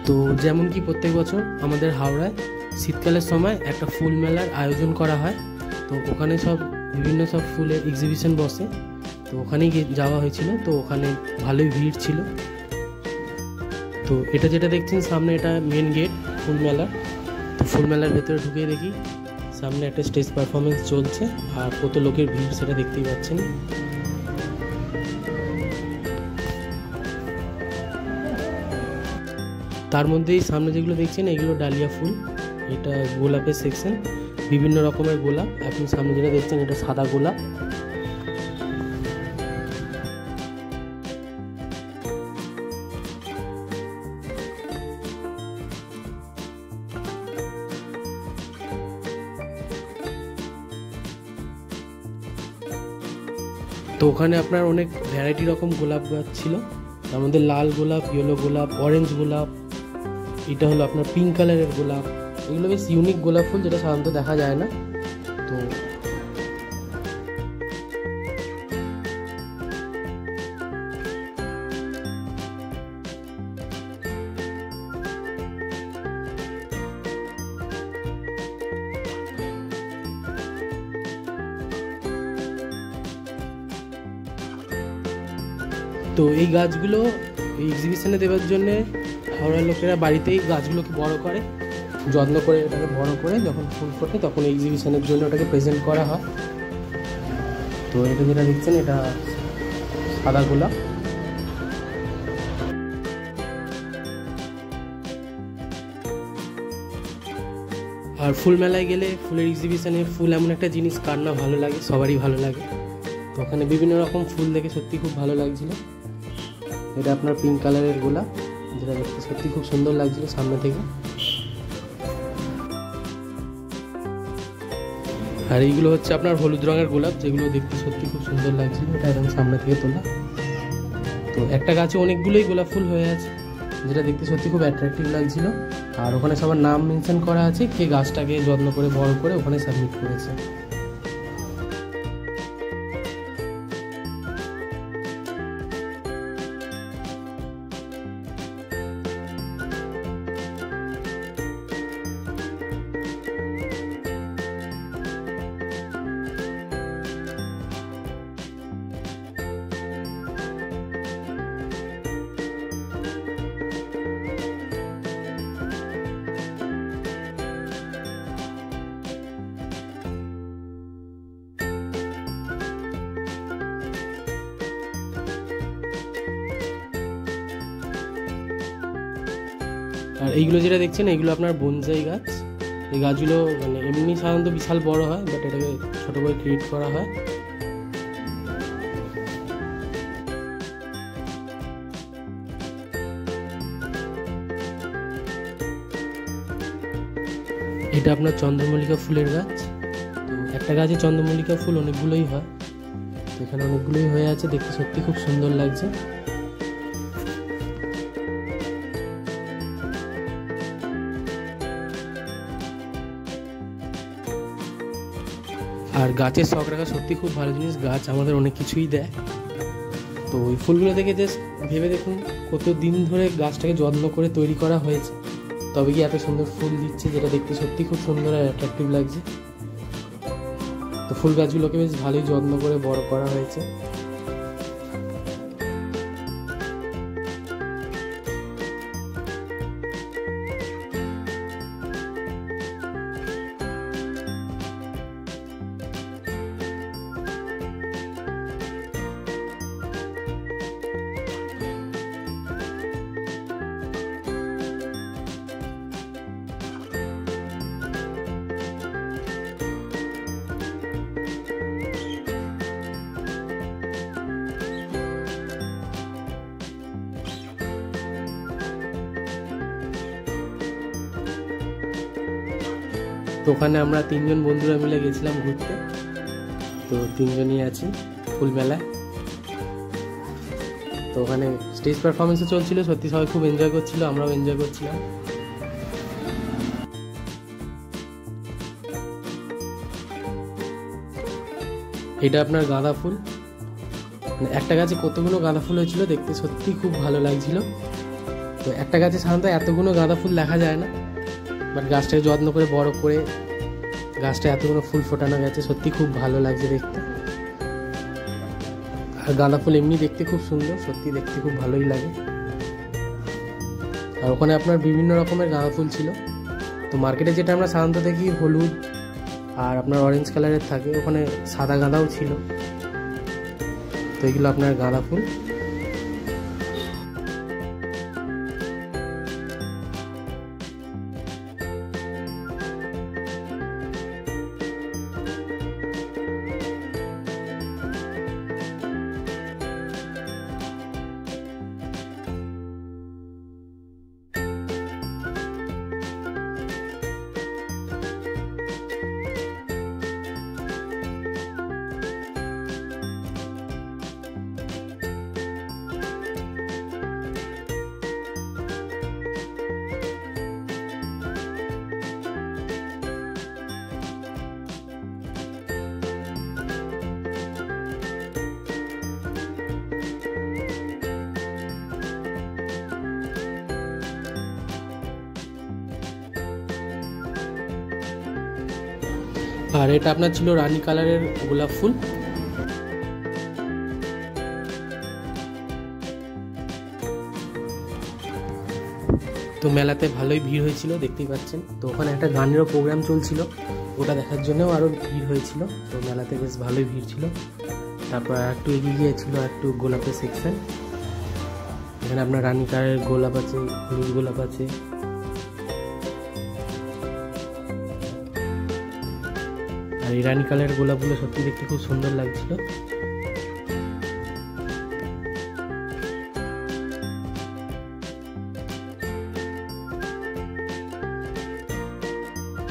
তো যেমন কি প্রত্যেক বছর আমাদের হাওড়ায় শীতকালের সময় একটা ফুল মেলার আয়োজন করা হয়। তো ওখানে সব বিভিন্ন সব ফুলের এক্সিবিশন বসে, তো ওখানেই যাওয়া হয়েছিল। তো ওখানে ভালোই ভিড় ছিল। তো এটা যেটা দেখছেন সামনে, এটা মেন গেট ফুল মেলার। তো ফুল মেলার ভেতরে ঢুকে দেখি সামনে একটা স্টেজ পারফরমেন্স চলছে, আর কত লোকের ভিড় সেটা দেখতেই পাচ্ছেন। তার মধ্যেই সামনে যেগুলো দেখছেন এগুলো ডালিয়া ফুল, এটা গোলাপের সেকশন, বিভিন্ন রকমের গোলাপ। আপনি সামনে যেটা দেখছেন এটা সাদা গোলাপ। তো ওখানে আপনার অনেক ভ্যারাইটি রকম গোলাপ গাছ ছিল। তার মধ্যে লাল গোলাপ, ইয়েলো গোলাপ, অরেঞ্জ গোলাপ, এটা হলো আপনার পিঙ্ক কালারের গোলাপ। এগুলো বেশ ইউনিক গোলাপ ফুল, যেটা সাধারণত দেখা যায় না। তো এই গাছগুলো এই এক্সিবিশনে দেওয়ার জন্যে হাওড়ার লোকেরা বাড়িতেই গাছগুলোকে বড় করে, যত্ন করে এটাকে বড় করে যখন ফুল ফোটে তখন এক্সিবিশনের জন্য ওটাকে প্রেজেন্ট করা হয়। তো এটা যেটা দেখছেন এটা সাদা গোলাপ। আর ফুল মেলায় গেলে ফুলের এক্সিবিশনে ফুল এমন একটা জিনিস কার না ভালো লাগে, সবারই ভালো লাগে। তো ওখানে বিভিন্ন রকম ফুল দেখে সত্যি খুব ভালো লাগছিল। এটা আপনার পিঙ্ক কালারের গোলাপ, যেটা দেখতে সত্যি খুব সুন্দর লাগছিল সামনে থেকে। আর এইগুলো হচ্ছে আপনার হলুদ রঙের গোলাপ, যেগুলো দেখতে সত্যি খুব সুন্দর লাগছিল। এটা একদম সামনে থেকে তোলা। তো একটা গাছে অনেকগুলোই গোলাপ ফুল হয়ে আছে, যেটা দেখতে সত্যি খুব অ্যাট্রাকটিভ লাগছিল। আর ওখানে সবার নাম মেনশন করা আছে, কে গাছটাকে যত্ন করে বড় করে ওখানে সাবমিট করেছে। আর এইগুলো যেটা দেখছেন এইগুলো আপনার বনসাই গাছ। এই গাছগুলো মানে এমনি সাধারণত বিশাল বড় হয়, বাট এটাকে ছোট করে ক্রিয়েট করা হয়। এটা আপনার চন্দ্রমল্লিকা ফুলের গাছ। তো একটা গাছে চন্দ্রমল্লিকা ফুল অনেকগুলোই হয়, তো এখানে অনেকগুলোই হয়ে আছে, দেখতে সত্যি খুব সুন্দর লাগছে। আর গাছের শখ রাখা সত্যি খুব ভালো জিনিস, গাছ আমাদের অনেক কিছুই দেয়। তো ওই ফুলগুলো দেখে জাস্ট ভেবে দেখুন কত দিন ধরে গাছটাকে যত্ন করে তৈরি করা হয়েছে, তবে কি এত সুন্দর ফুল দিচ্ছে, যেটা দেখতে সত্যি খুব সুন্দর আর অ্যাট্রাকটিভ লাগছে। তো ফুল গাছগুলোকে বেশ ভালোই যত্ন করে বড় করা হয়েছে। তো ওখানে আমরা তিনজন বন্ধুরা মিলে গেছিলাম ঘুরতে। তো তিনজনই আছি ফুল মেলায়। তো ওখানে স্টেজ পারফরমেন্সও চলছিল, সত্যি সবাই খুব এনজয় করছিল, আমরাও এনজয় করছিলাম। এটা আপনার গাঁদা ফুল, একটা গাছে কতগুলো গাঁদা ফুল হয়েছিল, দেখতে সত্যি খুব ভালো লাগছিল। তো তো একটা গাছে সাধারণত এতগুলো গাঁদা ফুল দেখা যায় না, বাট গাছটাকে যত্ন করে বড় করে গাছটা এতগুলো ফুল ফোটানো গেছে, সত্যি খুব ভালো লাগছে দেখতে। আর গাঁদা ফুল এমনি দেখতে খুব সুন্দর, সত্যি দেখতে খুব ভালোই লাগে। আর ওখানে আপনার বিভিন্ন রকমের গাঁদা ফুল ছিল। তো মার্কেটে যেটা আমরা সাধারণত দেখি হলুদ আর আপনার অরেঞ্জ কালারের থাকে, ওখানে সাদা গাঁদাও ছিল। তো এগুলো আপনার গাঁদা ফুল। আর এটা আপনার ছিল রানী কালারের গোলাপ ফুল। তো মেলাতে ভালোই ভিড় হয়েছিল, দেখতেই পাচ্ছেন। তো ওখানে একটা গানেরও প্রোগ্রাম চলছিল, ওটা দেখার জন্যও আরও ভিড় হয়েছিল। তো মেলাতে বেশ ভালোই ভিড় ছিল। তারপর একটু এগিয়ে গিয়েছিল একটু গোলাপের সেকশন। এখানে আপনার রানী কালারের গোলাপ আছে, হলুদ গোলাপ আছে। আর এই রানী কালারের গোলাপগুলো সত্যি দেখতে খুব সুন্দর লাগছিল।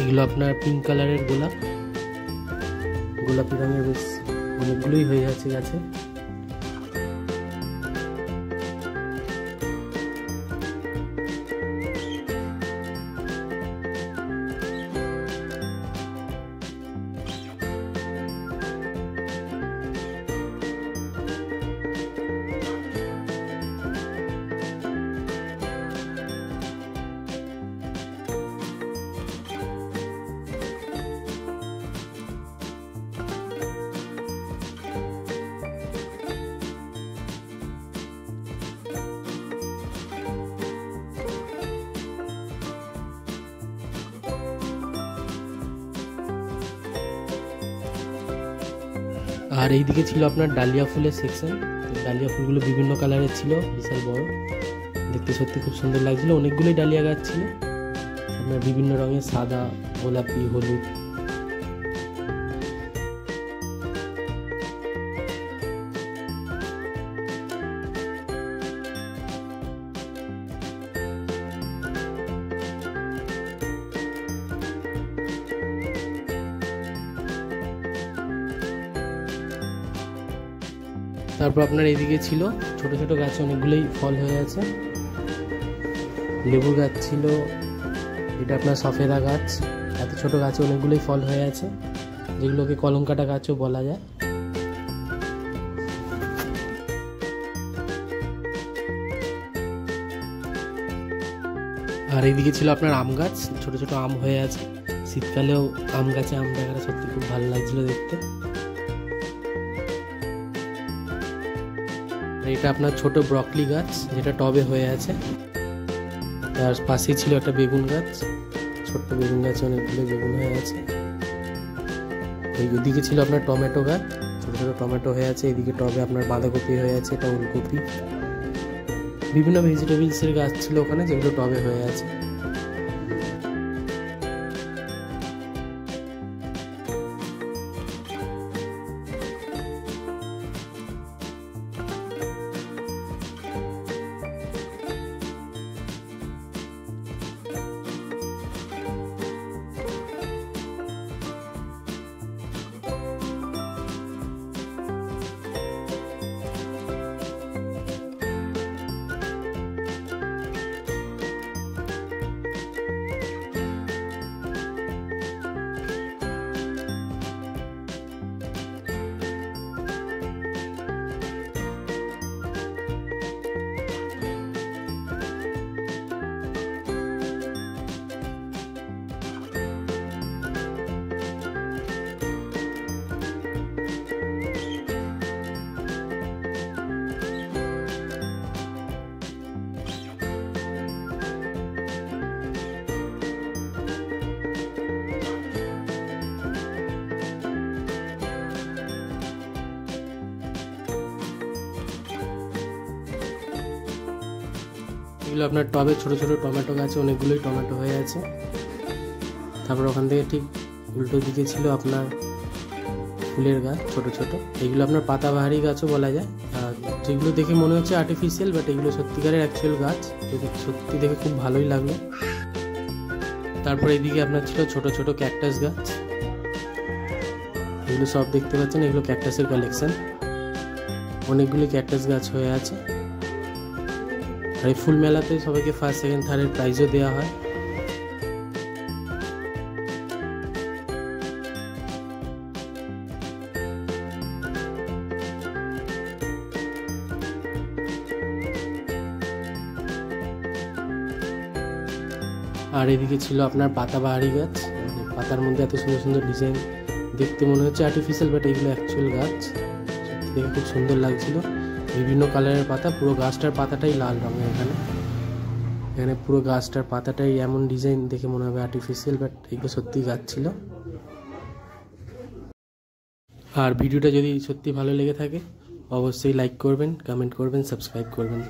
এগুলো আপনার পিঙ্ক কালারের গোলাপ, গোলাপি রঙের বেশ অনেকগুলোই হয়ে যাচ্ছে গাছে। আর এইদিকে ছিল আপনার ডালিয়া ফুলের সেকশন। ডালিয়া ফুলগুলো বিভিন্ন কালারের ছিল, বিশাল বড়, দেখতে সত্যি খুব সুন্দর লাগছিল। অনেকগুলোই ডালিয়া গাছ ছিল, আপনার বিভিন্ন রঙের, সাদা, গোলাপি, হলুদ। তারপর আপনার এইদিকে ছিল ছোট ছোট গাছে অনেকগুলোই ফল হয়ে আছে। লেবু গাছ ছিল, এটা আপনার সফেদা গাছ। এত ছোট গাছে অনেকগুলোই ফল হয়ে আছে, যেগুলোকে কলম কাটা গাছও বলা যায়। আর এইদিকে ছিল আপনার আম গাছ, ছোট ছোট আম হয়ে আছে। শীতকালেও আম গাছে আম দেখাটা সত্যি খুব ভালো লাগছিল দেখতে। এটা আপনার ছোট ব্রকলি গাছ, যেটা টবে হয়ে আছে। তার পাশেই ছিল একটা বেগুন গাছ, ছোট্ট বেগুন গাছে অনেকগুলো বেগুন হয়ে আছে। এইদিকে ছিল আপনার টমেটো গাছ, ছোট ছোট টমেটো হয়ে আছে। এদিকে টবে আপনার বাঁধাকপি হয়ে আছে, এটা ওলকপি। বিভিন্ন ভেজিটেবলসের গাছ ছিল ওখানে, যেগুলো টবে হয়ে আছে। এগুলো আপনার টবে ছোট ছোট টমেটো গাছে অনেকগুলোই টমেটো হয়ে আছে। তারপর ওখান থেকে ঠিক উল্টো দিকে ছিল আপনার ফুলের গাছ ছোট ছোট, এগুলো আপনার পাতাবাহারি গাছও বলা যায়। আর যেগুলো দেখে মনে হচ্ছে আর্টিফিশিয়াল, বাট এগুলো সত্যিকারের অ্যাকচুয়াল গাছ, যেটা সত্যি দেখে খুব ভালোই লাগলো। তারপর এইদিকে আপনার ছিল ছোট ছোট ক্যাকটাস গাছ, এগুলো সব দেখতে পাচ্ছেন, এগুলো ক্যাকটাসের কালেকশন। অনেকগুলি ক্যাকটাস গাছ হয়ে আছে। আর এই ফুল মেলাতে সবাইকে ফার্স্ট সেকেন্ড থার্ডের প্রাইজও দেওয়া হয়। আর এদিকে ছিল আপনার পাতাবাহারি গাছ, মানে পাতার মধ্যে এত সুন্দর সুন্দর ডিজাইন, দেখতে মনে হচ্ছে আর্টিফিশিয়াল, বাট এগুলো অ্যাকচুয়াল গাছ। দেখে খুব সুন্দর লাগছিল, বিভিন্ন কালারের পাতা, পুরো গাছটার পাতাটাই লাল রঙের। এখানে পুরো গাছটার পাতাটাই এমন ডিজাইন, দেখে মনে হবে আর্টিফিশিয়াল, বাট এগুলো সত্যি গাছ ছিল। আর ভিডিওটা যদি সত্যি ভালো লেগে থাকে অবশ্যই লাইক করবেন, কমেন্ট করবেন, সাবস্ক্রাইব করবেন।